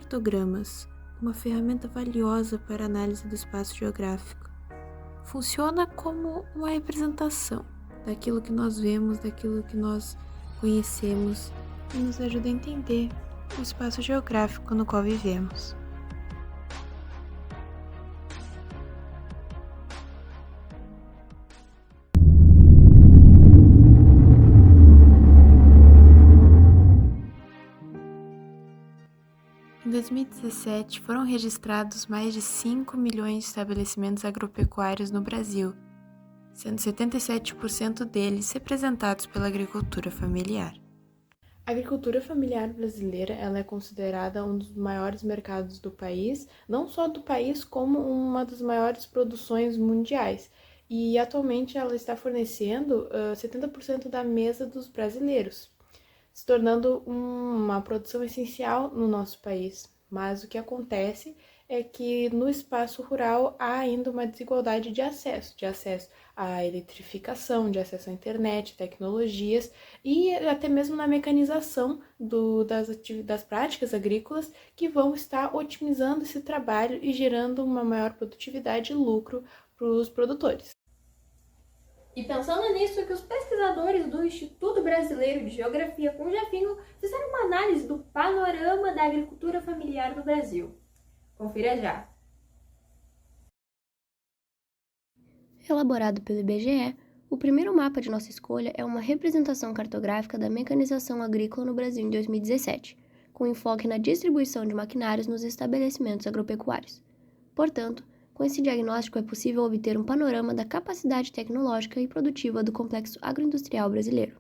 cartogramas, uma ferramenta valiosa para análise do espaço geográfico. Funciona como uma representação daquilo que nós vemos, daquilo que nós conhecemos e nos ajuda a entender o espaço geográfico no qual vivemos. Em 2017, foram registrados mais de 5 milhões de estabelecimentos agropecuários no Brasil, sendo 77% deles representados pela agricultura familiar. A agricultura familiar brasileira ela é considerada um dos maiores mercados do país, não só do país, como uma das maiores produções mundiais. E atualmente ela está fornecendo 70% da mesa dos brasileiros, se tornando uma produção essencial no nosso país. Mas o que acontece é que no espaço rural há ainda uma desigualdade de acesso à eletrificação, de acesso à internet, tecnologias e até mesmo na mecanização das práticas agrícolas que vão estar otimizando esse trabalho e gerando uma maior produtividade e lucro para os produtores. E pensando nisso, que os pesquisadores do Instituto Brasileiro de Geografia, com Jefinho, fizeram uma análise do panorama da agricultura familiar no Brasil. Confira já! Elaborado pelo IBGE, o primeiro mapa de nossa escolha é uma representação cartográfica da mecanização agrícola no Brasil em 2017, com enfoque na distribuição de maquinários nos estabelecimentos agropecuários. Portanto, com esse diagnóstico é possível obter um panorama da capacidade tecnológica e produtiva do complexo agroindustrial brasileiro.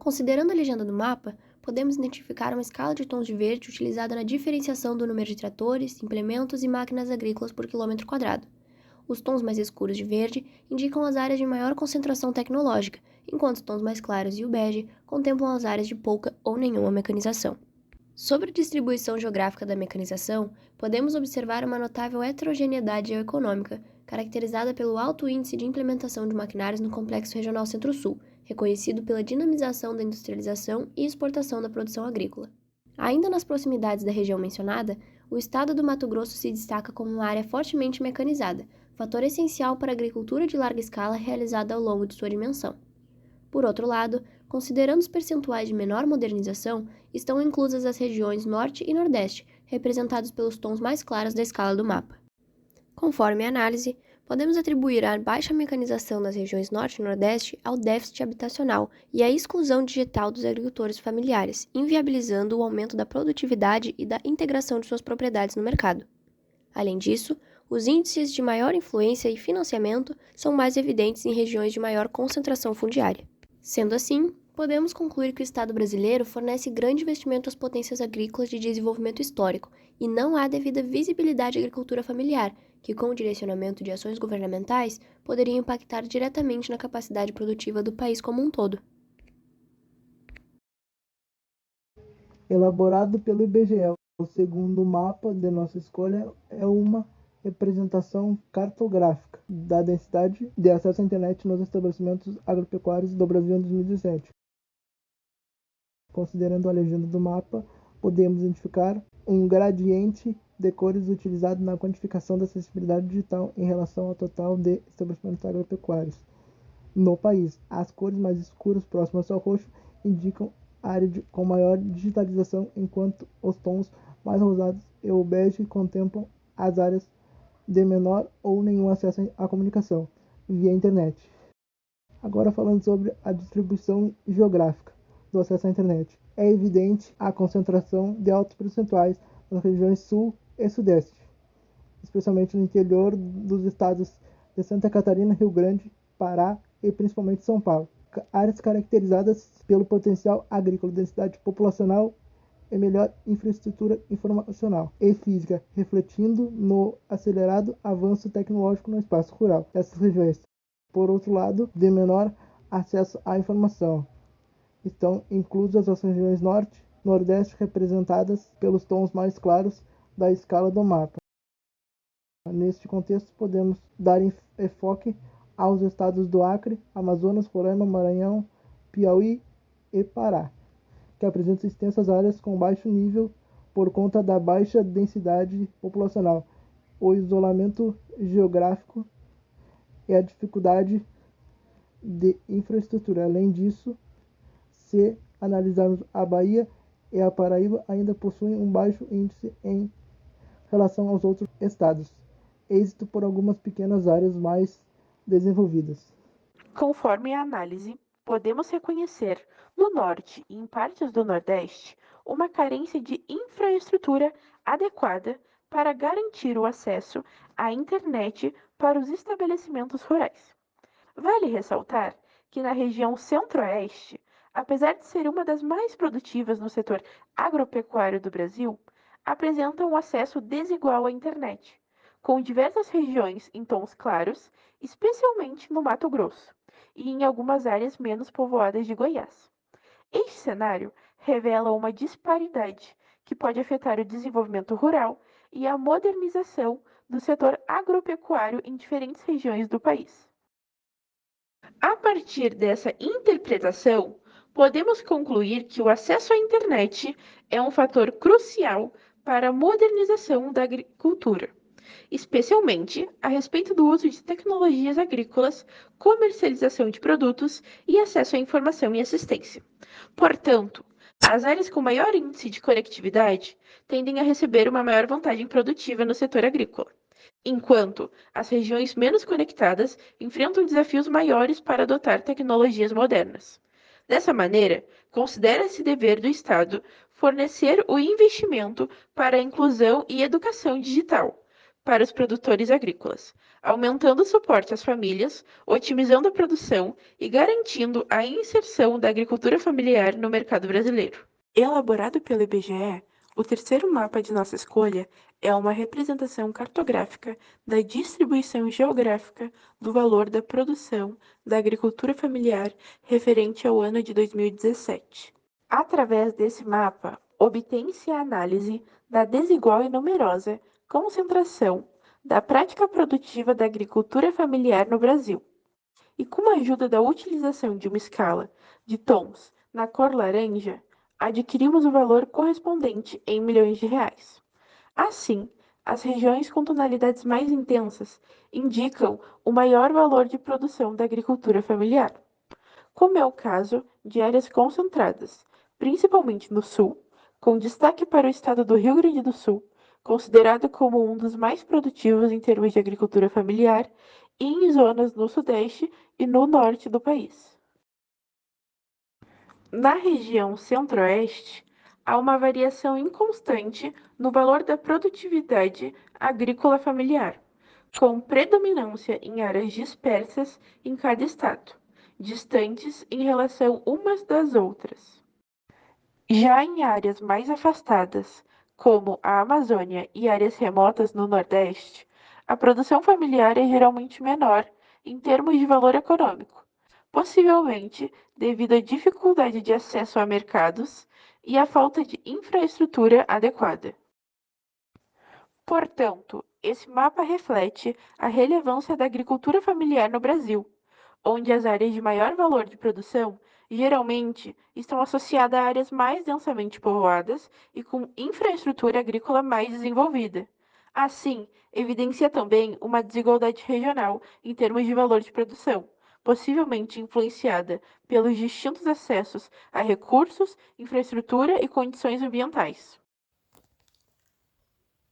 Considerando a legenda do mapa, podemos identificar uma escala de tons de verde utilizada na diferenciação do número de tratores, implementos e máquinas agrícolas por quilômetro quadrado. Os tons mais escuros de verde indicam as áreas de maior concentração tecnológica, enquanto os tons mais claros e o bege contemplam as áreas de pouca ou nenhuma mecanização. Sobre a distribuição geográfica da mecanização, podemos observar uma notável heterogeneidade geoeconômica, caracterizada pelo alto índice de implementação de maquinários no Complexo Regional Centro-Sul, reconhecido pela dinamização da industrialização e exportação da produção agrícola. Ainda nas proximidades da região mencionada, o estado do Mato Grosso se destaca como uma área fortemente mecanizada, fator essencial para a agricultura de larga escala realizada ao longo de sua dimensão. Por outro lado, considerando os percentuais de menor modernização, estão inclusas as regiões Norte e Nordeste, representados pelos tons mais claros da escala do mapa. Conforme a análise, podemos atribuir a baixa mecanização das regiões Norte e Nordeste ao déficit habitacional e à exclusão digital dos agricultores familiares, inviabilizando o aumento da produtividade e da integração de suas propriedades no mercado. Além disso, os índices de maior influência e financiamento são mais evidentes em regiões de maior concentração fundiária. Sendo assim, podemos concluir que o Estado brasileiro fornece grande investimento às potências agrícolas de desenvolvimento histórico e não há devida visibilidade à agricultura familiar, que com o direcionamento de ações governamentais poderia impactar diretamente na capacidade produtiva do país como um todo. Elaborado pelo IBGE, o segundo mapa de nossa escolha é uma representação cartográfica da densidade de acesso à internet nos estabelecimentos agropecuários do Brasil em 2017. Considerando a legenda do mapa, podemos identificar um gradiente de cores utilizado na quantificação da acessibilidade digital em relação ao total de estabelecimentos agropecuários no país. As cores mais escuras, próximas ao roxo, indicam área com maior digitalização, enquanto os tons mais rosados e o bege contemplam as áreas de menor ou nenhum acesso à comunicação via internet. Agora falando sobre a distribuição geográfica do acesso à internet. É evidente a concentração de altos percentuais nas regiões Sul e Sudeste, especialmente no interior dos estados de Santa Catarina, Rio Grande, Pará e principalmente São Paulo. Áreas caracterizadas pelo potencial agrícola, densidade populacional e melhor infraestrutura informacional e física, refletindo no acelerado avanço tecnológico no espaço rural dessas regiões. Por outro lado, de menor acesso à informação. Estão inclusas as regiões Norte e Nordeste, representadas pelos tons mais claros da escala do mapa. Neste contexto, podemos dar enfoque aos estados do Acre, Amazonas, Roraima, Maranhão, Piauí e Pará, que apresentam extensas áreas com baixo nível por conta da baixa densidade populacional, o isolamento geográfico e a dificuldade de infraestrutura. Além disso, se analisarmos a Bahia e a Paraíba, ainda possuem um baixo índice em relação aos outros estados, êxito por algumas pequenas áreas mais desenvolvidas. Conforme a análise, podemos reconhecer no Norte e em partes do Nordeste uma carência de infraestrutura adequada para garantir o acesso à internet para os estabelecimentos rurais. Vale ressaltar que na região Centro-Oeste, apesar de ser uma das mais produtivas no setor agropecuário do Brasil, apresenta um acesso desigual à internet, com diversas regiões em tons claros, especialmente no Mato Grosso e em algumas áreas menos povoadas de Goiás. Este cenário revela uma disparidade que pode afetar o desenvolvimento rural e a modernização do setor agropecuário em diferentes regiões do país. A partir dessa interpretação, podemos concluir que o acesso à internet é um fator crucial para a modernização da agricultura, especialmente a respeito do uso de tecnologias agrícolas, comercialização de produtos e acesso à informação e assistência. Portanto, as áreas com maior índice de conectividade tendem a receber uma maior vantagem produtiva no setor agrícola, enquanto as regiões menos conectadas enfrentam desafios maiores para adotar tecnologias modernas. Dessa maneira, considera-se dever do Estado fornecer o investimento para a inclusão e educação digital para os produtores agrícolas, aumentando o suporte às famílias, otimizando a produção e garantindo a inserção da agricultura familiar no mercado brasileiro. Elaborado pelo IBGE, o terceiro mapa de nossa escolha é uma representação cartográfica da distribuição geográfica do valor da produção da agricultura familiar referente ao ano de 2017. Através desse mapa, obtém-se a análise da desigual e numerosa concentração da prática produtiva da agricultura familiar no Brasil. E com a ajuda da utilização de uma escala de tons na cor laranja, adquirimos o valor correspondente em milhões de reais. Assim, as regiões com tonalidades mais intensas indicam o maior valor de produção da agricultura familiar, como é o caso de áreas concentradas, principalmente no sul, com destaque para o estado do Rio Grande do Sul, considerado como um dos mais produtivos em termos de agricultura familiar, e em zonas no sudeste e no norte do país. Na região centro-oeste, há uma variação inconstante no valor da produtividade agrícola familiar, com predominância em áreas dispersas em cada estado, distantes em relação umas das outras. Já em áreas mais afastadas, como a Amazônia e áreas remotas no Nordeste, a produção familiar é geralmente menor em termos de valor econômico, possivelmente devido à dificuldade de acesso a mercados e à falta de infraestrutura adequada. Portanto, esse mapa reflete a relevância da agricultura familiar no Brasil, onde as áreas de maior valor de produção geralmente estão associadas a áreas mais densamente povoadas e com infraestrutura agrícola mais desenvolvida. Assim, evidencia também uma desigualdade regional em termos de valor de produção, possivelmente influenciada pelos distintos acessos a recursos, infraestrutura e condições ambientais.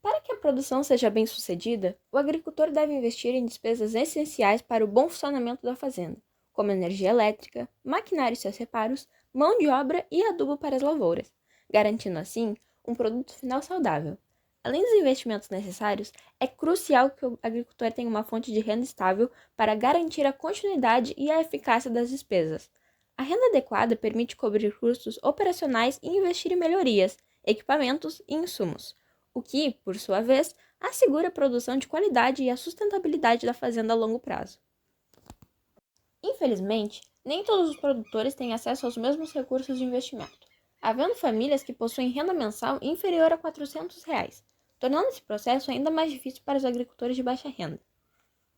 Para que a produção seja bem-sucedida, o agricultor deve investir em despesas essenciais para o bom funcionamento da fazenda, como energia elétrica, maquinário e seus reparos, mão de obra e adubo para as lavouras, garantindo assim um produto final saudável. Além dos investimentos necessários, é crucial que o agricultor tenha uma fonte de renda estável para garantir a continuidade e a eficácia das despesas. A renda adequada permite cobrir custos operacionais e investir em melhorias, equipamentos e insumos, o que, por sua vez, assegura a produção de qualidade e a sustentabilidade da fazenda a longo prazo. Infelizmente, nem todos os produtores têm acesso aos mesmos recursos de investimento, havendo famílias que possuem renda mensal inferior a R$ 400, tornando esse processo ainda mais difícil para os agricultores de baixa renda.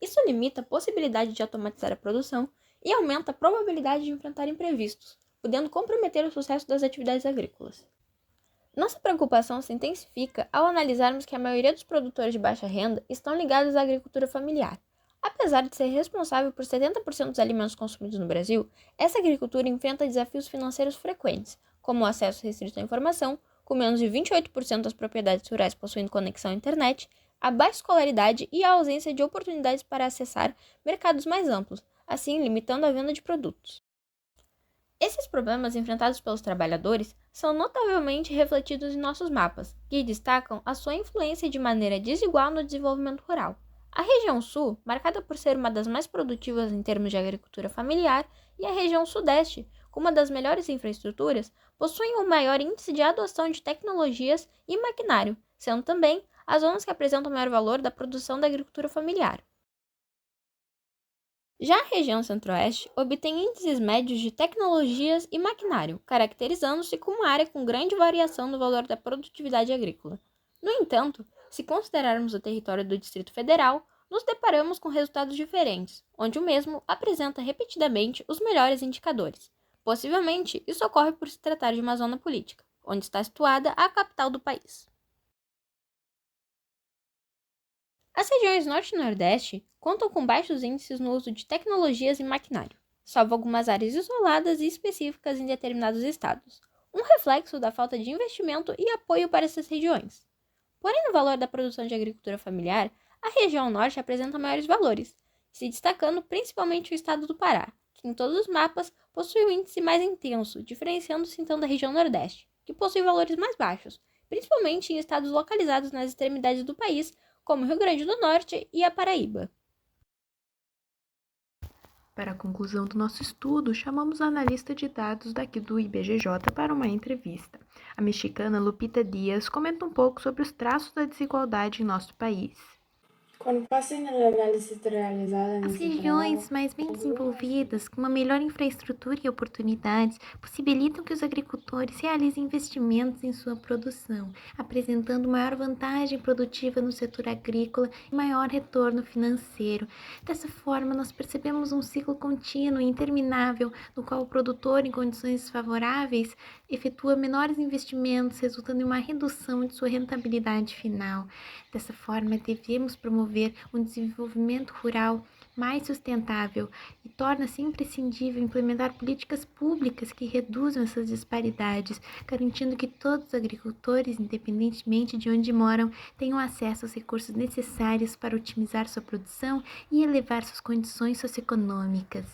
Isso limita a possibilidade de automatizar a produção e aumenta a probabilidade de enfrentar imprevistos, podendo comprometer o sucesso das atividades agrícolas. Nossa preocupação se intensifica ao analisarmos que a maioria dos produtores de baixa renda estão ligados à agricultura familiar. Apesar de ser responsável por 70% dos alimentos consumidos no Brasil, essa agricultura enfrenta desafios financeiros frequentes, como o acesso restrito à informação, com menos de 28% das propriedades rurais possuindo conexão à internet, a baixa escolaridade e a ausência de oportunidades para acessar mercados mais amplos, assim limitando a venda de produtos. Esses problemas enfrentados pelos trabalhadores são notavelmente refletidos em nossos mapas, que destacam a sua influência de maneira desigual no desenvolvimento rural. A região sul, marcada por ser uma das mais produtivas em termos de agricultura familiar, e a região sudeste, com uma das melhores infraestruturas, possuem o maior índice de adoção de tecnologias e maquinário, sendo também as zonas que apresentam o maior valor da produção da agricultura familiar. Já a região centro-oeste obtém índices médios de tecnologias e maquinário, caracterizando-se como uma área com grande variação no valor da produtividade agrícola. No entanto, se considerarmos o território do Distrito Federal, nos deparamos com resultados diferentes, onde o mesmo apresenta repetidamente os melhores indicadores. Possivelmente, isso ocorre por se tratar de uma zona política, onde está situada a capital do país. As regiões Norte e Nordeste contam com baixos índices no uso de tecnologias e maquinário, salvo algumas áreas isoladas e específicas em determinados estados, um reflexo da falta de investimento e apoio para essas regiões. Porém, no valor da produção de agricultura familiar, a região Norte apresenta maiores valores, se destacando principalmente o estado do Pará, que em todos os mapas possui um índice mais intenso, diferenciando-se então da região Nordeste, que possui valores mais baixos, principalmente em estados localizados nas extremidades do país, como Rio Grande do Norte e a Paraíba. Para a conclusão do nosso estudo, chamamos a analista de dados daqui do IBGJ para uma entrevista. A mexicana Lupita Dias comenta um pouco sobre os traços da desigualdade em nosso país. Quando passei na análise realizada As regiões mais bem desenvolvidas, com uma melhor infraestrutura e oportunidades, possibilitam que os agricultores realizem investimentos em sua produção, apresentando maior vantagem produtiva no setor agrícola e maior retorno financeiro. Dessa forma, nós percebemos um ciclo contínuo e interminável, no qual o produtor, em condições favoráveis, efetua menores investimentos, resultando em uma redução de sua rentabilidade final. Dessa forma, devemos promover um desenvolvimento rural mais sustentável e torna-se imprescindível implementar políticas públicas que reduzam essas disparidades, garantindo que todos os agricultores, independentemente de onde moram, tenham acesso aos recursos necessários para otimizar sua produção e elevar suas condições socioeconômicas.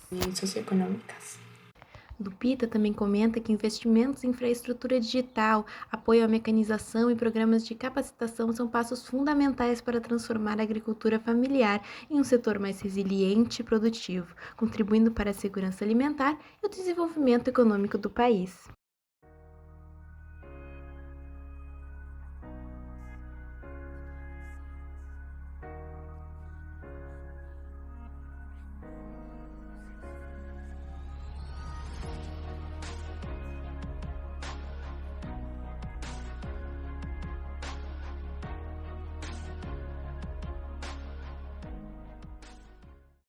Lupita também comenta que investimentos em infraestrutura digital, apoio à mecanização e programas de capacitação são passos fundamentais para transformar a agricultura familiar em um setor mais resiliente e produtivo, contribuindo para a segurança alimentar e o desenvolvimento econômico do país.